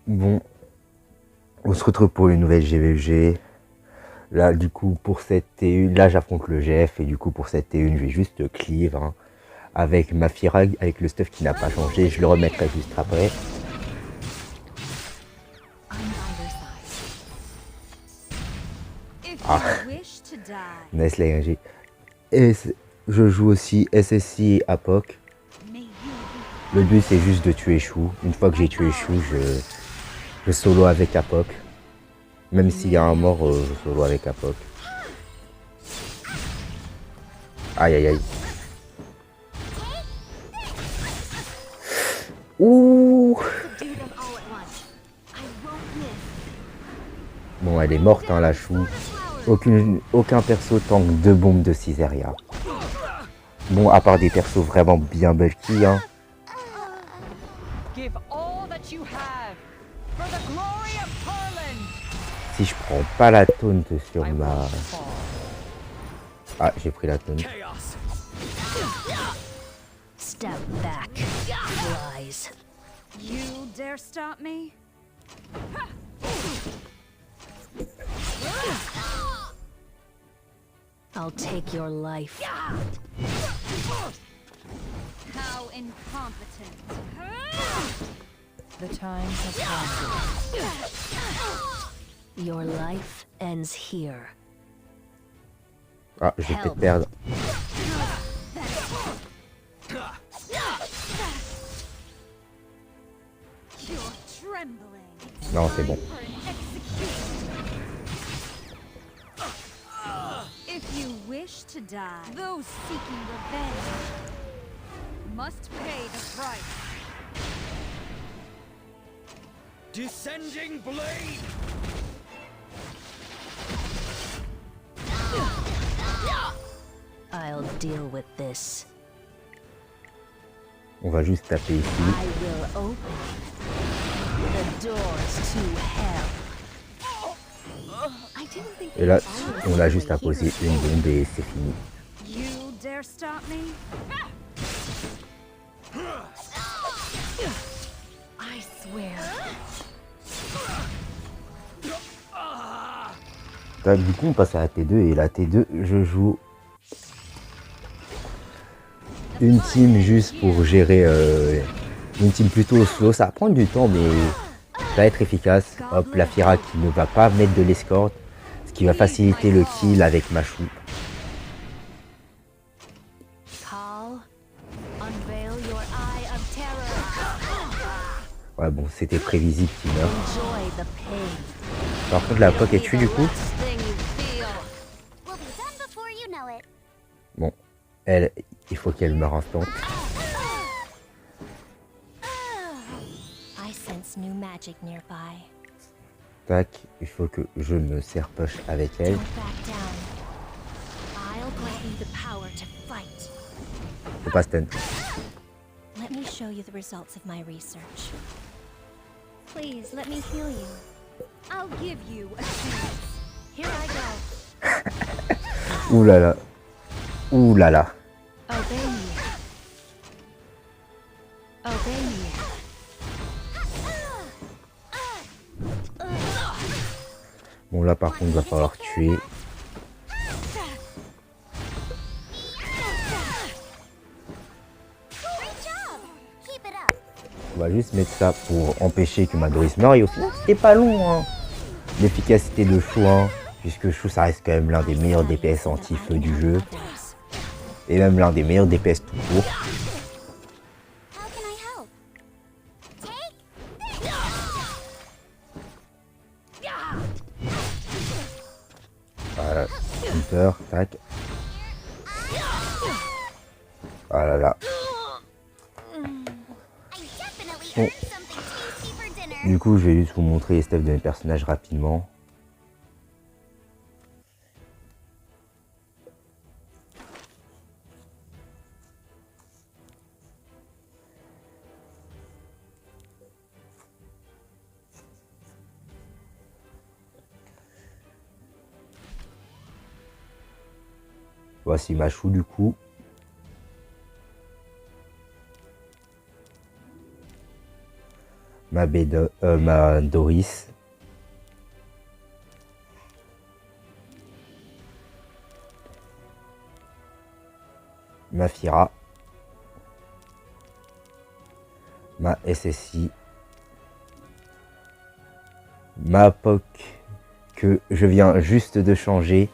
Bon, on se retrouve pour une nouvelle GVG. Là, du coup, pour cette T1, là, j'affronte le GF. Et du coup, pour cette T1, je vais juste cleave. Hein, avec ma Firag, avec le stuff qui n'a pas changé. Je le remettrai juste après. Ah, nice la NG. Et je joue aussi SSI et APOC. Le but, c'est juste de tuer Chou. Une fois que j'ai tué Chou, je solo avec APOC. Même s'il y a un mort, je solo avec APOC. Aïe aïe aïe. Ouh. Bon, elle est morte, hein, la Chou. Aucun perso tank 2 bombes de Ciseria. Bon, à part des persos vraiment bien bulky, hein. Si je prends pas la taunt sur ma... Ah, j'ai pris la taunt. Step back, flies. You dare stop me? I'll take your life. How incompetent. The time has come. Your life ends here. Ah, je vais peut-être perdre. You're trembling. Non, c'est bon. If you wish to die, those seeking revenge must pay the price. Descending blade! I'll deal with this. On va juste taper ici. I will open the doors to hell. I didn't think Et là, on a juste à poser une bombe et c'est fini. You dare stop me? I swear. Du coup, on passe à la T2 et la T2, je joue une team juste pour gérer une team plutôt slow. Ça va prendre du temps, mais ça va être efficace. Hop, la Fira qui ne va pas mettre de l'escorte, ce qui va faciliter le kill avec ma Chou. Ouais, bon, c'était prévisible qu'il meurt. Par contre, la POC est tuée du coup. Bon, elle, il faut qu'elle meure instant. Tac, il faut que je me serre push avec elle. Faut pas stun. Let me show you the results of my research. Please let me heal you. I'll give you a chance. Here I go. Ouh là là. Ouh là là. Obey me. Obey me. Bon là par contre, il va falloir tuer. On va juste mettre ça pour empêcher que Madoris meure. Et au final, c'était pas long. Hein. L'efficacité de Chou, hein, puisque Chou, ça reste quand même l'un des meilleurs DPS anti-feu du jeu. Et même l'un des meilleurs DPS tout court. Voilà, Hunter, tac. Ah là là. Bon. Du coup, je vais juste vous montrer les steps de mes personnages rapidement. Voici ma Chou du coup. ma Doris. Ma Fira. Ma SSI. Ma POC que je viens juste de changer.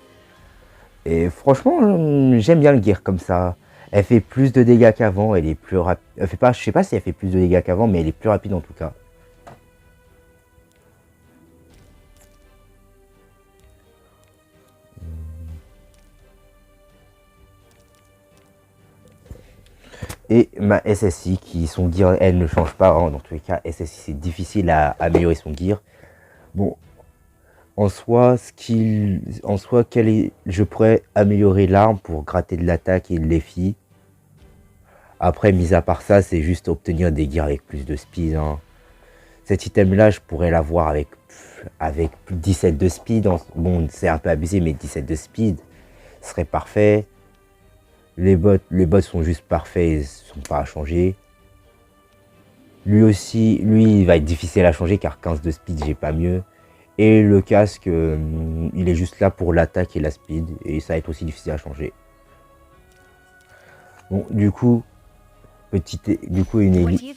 Et franchement, j'aime bien le gear comme ça. Elle fait plus de dégâts qu'avant, elle est plus rapide. Elle fait pas, je sais pas si elle fait plus de dégâts qu'avant, mais elle est plus rapide en tout cas. Et ma SSI, qui son gear, elle ne change pas. Hein, dans tous les cas, SSI, c'est difficile à améliorer son gear. Bon, en soi, je pourrais améliorer l'arme pour gratter de l'attaque et de l'effi. Après, mis à part ça, c'est juste obtenir des gears avec plus de speed. Hein. Cet item-là, je pourrais l'avoir avec 17 de speed. Bon, c'est un peu abusé, mais 17 de speed serait parfait. Les bots sont juste parfaits, ils ne sont pas à changer. Lui aussi, il va être difficile à changer car 15 de speed, j'ai pas mieux. Et le casque, il est juste là pour l'attaque et la speed. Et ça va être aussi difficile à changer. Bon, du coup, une élite.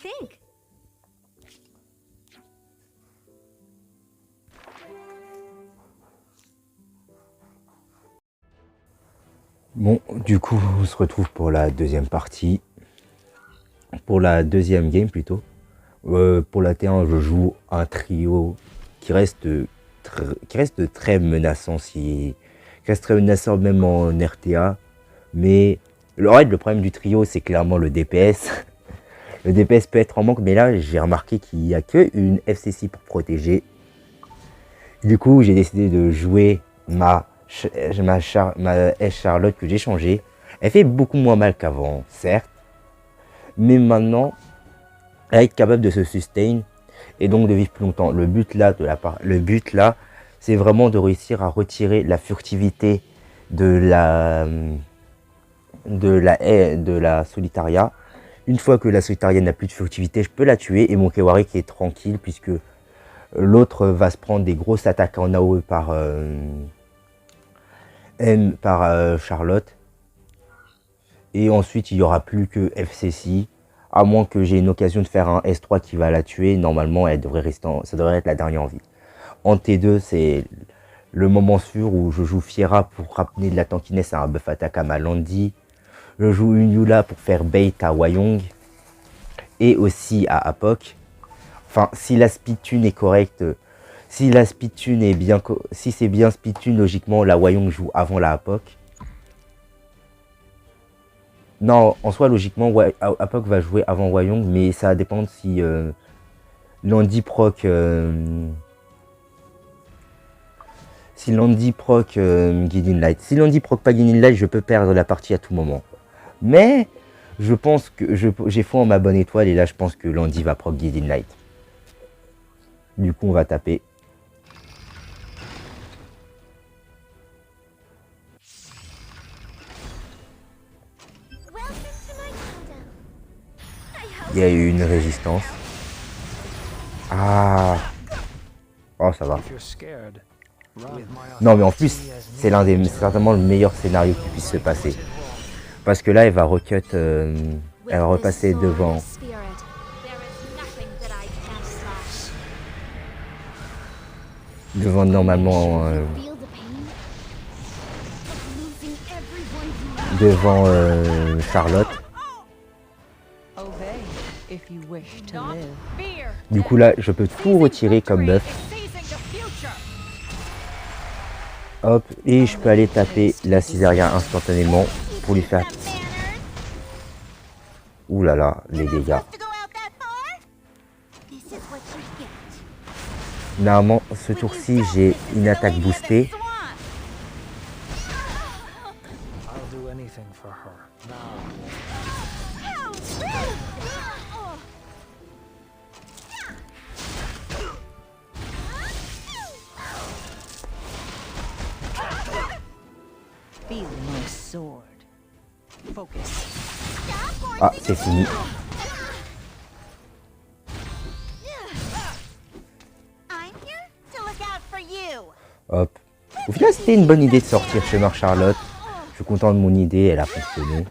Bon, du coup, on se retrouve pour la deuxième partie. Pour la deuxième game plutôt. Pour la T1, je joue un trio qui reste très menaçant, qui reste très menaçant même en RTA. Mais le problème du trio, c'est clairement le DPS. Le DPS peut être en manque, mais là, j'ai remarqué qu'il n'y a qu'une FCC pour protéger. Du coup, j'ai décidé de jouer ma S Charlotte que j'ai changée. Elle fait beaucoup moins mal qu'avant, certes. Mais maintenant, elle est capable de se sustain et donc de vivre plus longtemps. Le but là, c'est vraiment de réussir à retirer la furtivité de la Solitaria. Une fois que la Solitaria n'a plus de furtivité, je peux la tuer et mon Kewari qui est tranquille puisque l'autre va se prendre des grosses attaques en AOE par Charlotte. Et ensuite, il n'y aura plus que FCC. À moins que j'ai une occasion de faire un S3 qui va la tuer. Normalement, ça devrait être la dernière en vie. En T2, c'est le moment sûr où je joue Fiera pour ramener de la tankiness à un buff attaque à ma Landy. Je joue une Yula pour faire bait à Wayong. Et aussi à Apoc. Enfin, si la speedtune est correcte, si c'est bien speedtune, logiquement, la Wayong joue avant la Apoc. Non, en soi, logiquement, Apoc va jouer avant Wayong, mais ça va dépendre si Landy proc... Guiding Light. Si Landy proc pas Guiding Light, je peux perdre la partie à tout moment. Mais je pense que j'ai foi en ma bonne étoile et là, je pense que Landy va proc Guiding Light. Du coup, on va taper. Il y a eu une résistance. Ah. Oh, ça va. Non, mais en plus, c'est certainement le meilleur scénario qui puisse se passer. Parce que là, elle va elle va repasser devant. Devant normalement. Devant Charlotte. Du coup là, je peux tout retirer comme buff. Hop, et je peux aller taper la Cisaria instantanément pour lui faire... Ouh là là, les dégâts. Normalement, ce tour-ci, j'ai une attaque boostée. Ah, c'est fini. Hop. Au final, c'était une bonne idée de sortir chez Mère Charlotte. Je suis content de mon idée, elle a fonctionné.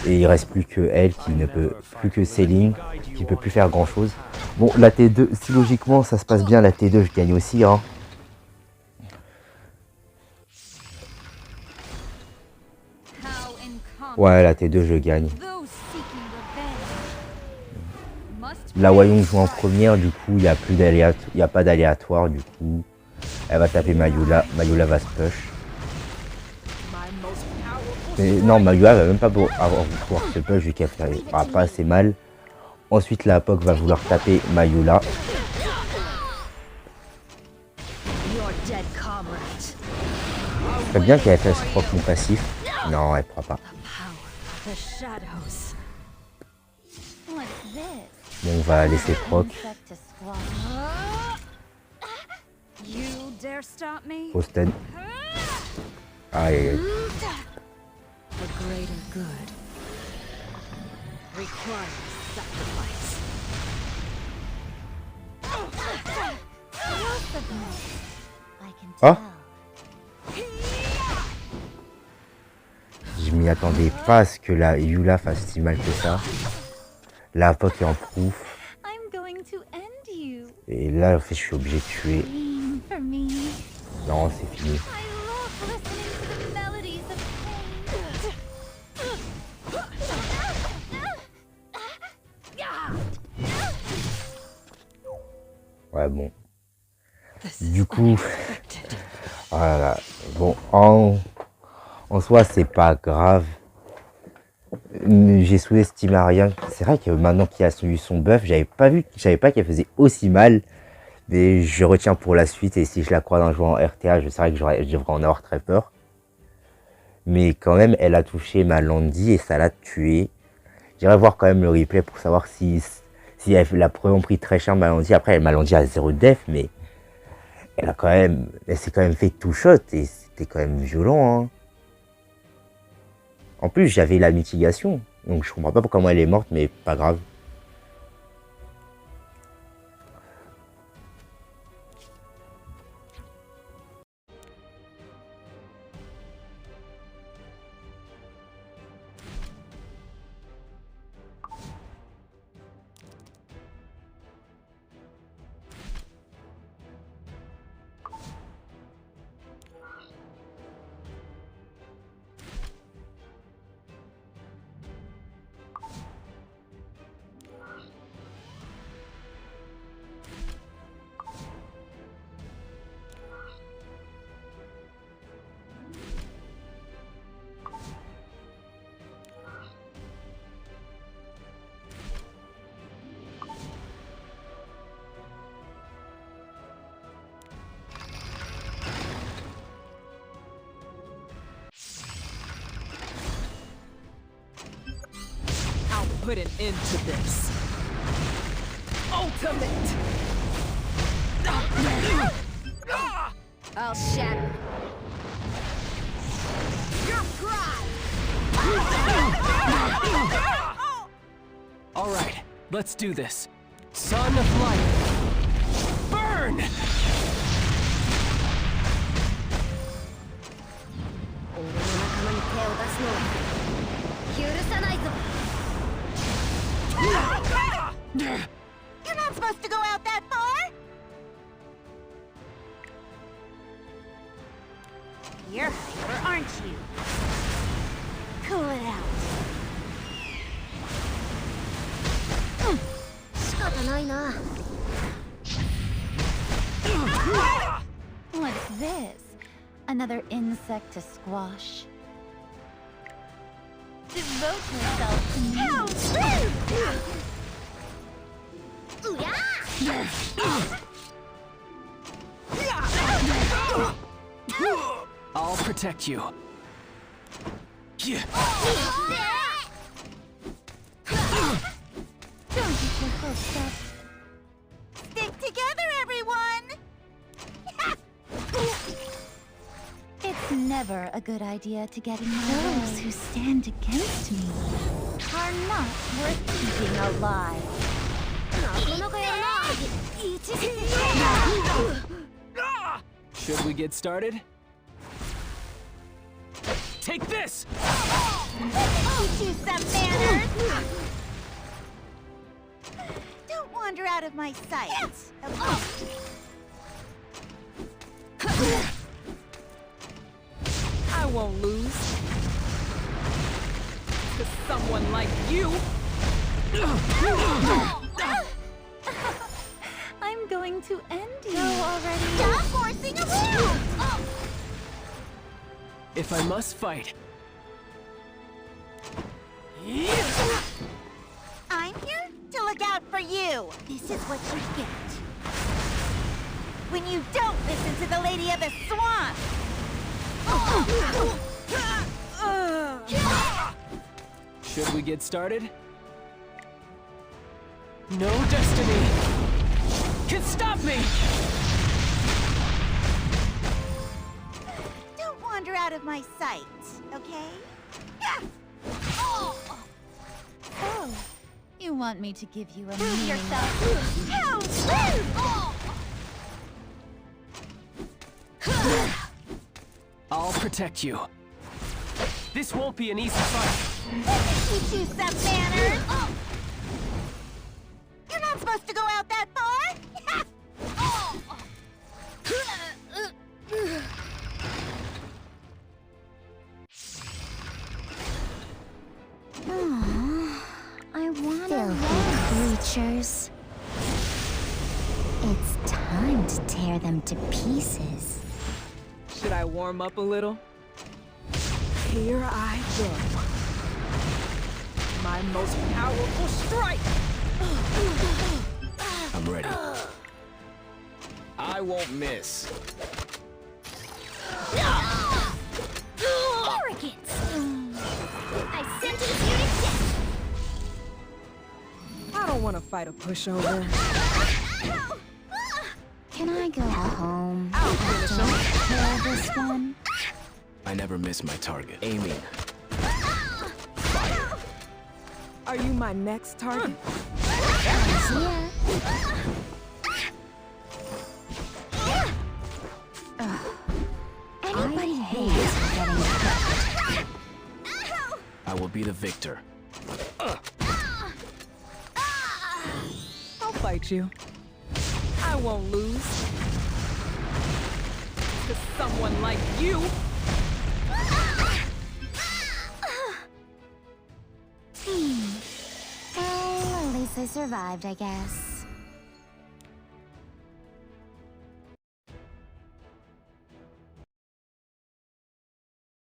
Et il reste plus que elle qui ne peut plus que Céline qui peut plus faire grand chose. Bon, la T2, si logiquement ça se passe bien, la T2 je gagne aussi, hein. Ouais, la T2 je gagne. La Wayong joue en première, du coup il n'y a plus d'aléatoire, il n'y a pas d'aléatoire, du coup elle va taper Mayula, Mayula va se push. Mais non, Mayula va même pas pouvoir se push vu qu'elle fera pas assez mal. Ensuite la POC va vouloir taper Mayula. C'est bien qu'elle fasse proc mon passif. Non, elle ne pourra pas. Bon, on va laisser proc. Posten. Aïe aïe aïe. Ah, je m'y attendais pas à ce que la Eula fasse si mal que ça. La POC est en proof. Et là, en fait, je suis obligé de tuer. Non, c'est fini. Ouais, bon. Du coup, voilà. Bon, en soi, c'est pas grave. J'ai sous-estimé rien. C'est vrai que maintenant qu'il a eu son buff, j'avais pas qu'elle faisait aussi mal. Mais je retiens pour la suite. Et si je la croise un jour en RTA, je sais que je devrais en avoir très peur. Mais quand même, elle a touché ma Landy et ça l'a tué. J'irai voir quand même le replay pour savoir si elle a vraiment pris très cher ma Landy. Après, ma Landy a 0 def, mais elle s'est quand même fait tout shot et c'était quand même violent, hein. En plus, j'avais la mitigation, donc je comprends pas pourquoi elle est morte, mais pas grave. Put an end to this. Ultimate! I'll shatter. Your pride! All right, let's do this. Son of light. Burn! You're not supposed to go out that far! You're hyper, aren't you? Cool it out. What's this? Another insect to squash? Devote yourself to me. I'll protect you. Don't get your hopes up. Stick together, everyone! It's never a good idea to get in my way. Those who stand against me are not worth keeping alive. Should we get started? Take this! Teach you some manners! Don't wander out of my sight. Okay. I won't lose. To someone like you. I'm going to end you. Go already. Stop forcing around! If I must fight. I'm here to look out for you. This is what you get when you don't listen to the Lady of the Swamp. Should we get started? No destiny can stop me! Don't wander out of my sight, okay? Oh, you want me to give you a prove yourself. How rude! I'll protect you. This won't be an easy fight. Teach you some manners. You're not supposed to go out that far. I wanna creatures. It's time to tear them to pieces. Should I warm up a little? Here I go. My most powerful strike! I'm ready. I won't miss. Arrogance! I sentence you to death! I don't want to fight a pushover. Can I go home? I'll finish him. Kill this one? I never miss my target. Aiming. Are you my next target? Yeah. Anybody hates getting hurt. I will be the victor. I'll fight you. I won't lose. To someone like you. Well, at least I survived, I guess.